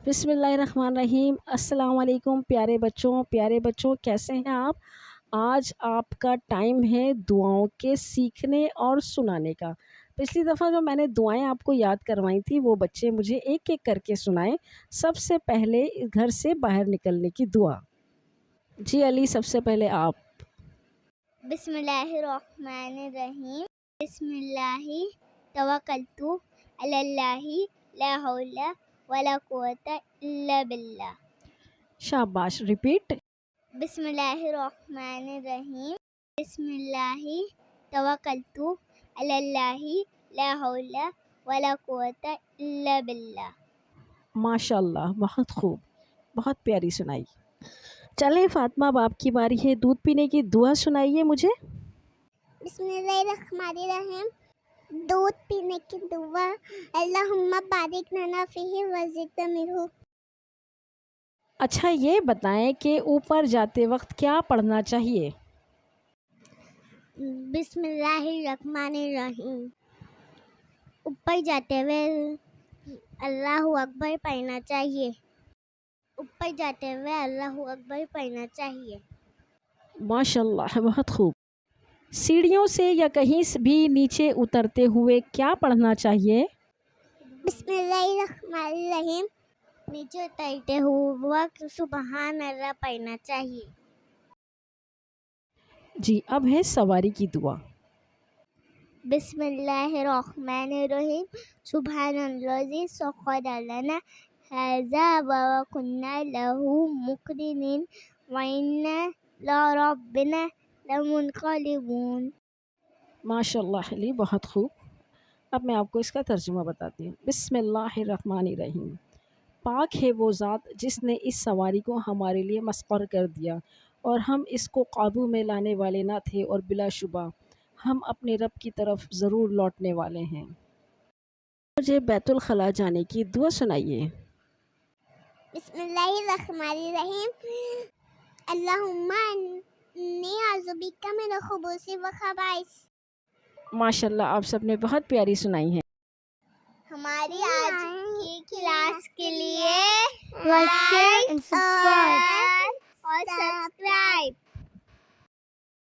بسم اللہ الرحمن الرحیم۔ السلام علیکم پیارے بچوں کیسے ہیں آپ؟ آج آپ کا ٹائم ہے دعاؤں کے سیکھنے اور سنانے کا۔ پچھلی دفعہ جو میں نے دعائیں آپ کو یاد کروائی تھی وہ بچے مجھے ایک ایک کر کے سنائیں۔ سب سے پہلے گھر سے باہر نکلنے کی دعا۔ جی علی، سب سے پہلے آپ۔ بسم اللہ الرحمن الرحیم۔ بسم اللہ توکلت علی اللہ لا حول ولا قوت الا باللہ۔ شاباش، ریپیٹ۔ بسم اللہ الرحمن الرحیم۔ بسم اللہ توکلت علی اللہ لا حول ولا قوت الا باللہ۔ ماشاء اللہ، بہت خوب، بہت پیاری سنائی۔ چلیں فاطمہ، اب آپ کی باری ہے، دودھ پینے کی دعا سنائیے مجھے۔ بسم اللہ الرحمن الرحیم۔ دودھ پینے کی دعا۔ اللہم بارک لنا فیہ وزدنا منہ۔ اچھا یہ بتائیں کہ اوپر جاتے وقت کیا پڑھنا چاہیے؟ بسم اللہ الرحمن الرحیم۔ اوپر جاتے ہوئے اللہ اکبر پڑھنا چاہیے۔ اوپر جاتے ہوئے اللہ اکبر پڑھنا چاہیے۔ ماشاء اللہ، بہت خوب۔ سیڑھیوں سے یا کہیں سے بھی نیچے اترتے ہوئے کیا پڑھنا چاہیے؟ بسم اللہ الرحمن الرحیم۔ نیچے اترتے ہوئے سبحان اللہ پڑھنا چاہیے۔ جی، اب ہے سواری کی دعا۔ بسم اللہ الرحمن الرحیم۔ سبحان الذی سخر لنا ھذا وما کنا لہ مقرنین وإنا إلی ربنا لمنقلبون۔ ماشاء اللہ علی، بہت خوب۔ اب میں آپ کو اس کا ترجمہ بتاتی ہوں۔ بسم اللہ الرحمن الرحیم۔ پاک ہے وہ ذات جس نے اس سواری کو ہمارے لیے مسخر کر دیا اور ہم اس کو قابو میں لانے والے نہ تھے، اور بلا شبہ ہم اپنے رب کی طرف ضرور لوٹنے والے ہیں۔ مجھے بیت الخلاء جانے کی دعا سنائیے۔ بسم اللہ الرحمن الرحیم۔ اللہم انی اعوذ بک من الخبث والخبائث۔ ماشاء اللہ، آپ سب نے بہت پیاری سنائی ہیں۔ ہماری آج کی کلاس کے لیے لائک اور سبسکرائب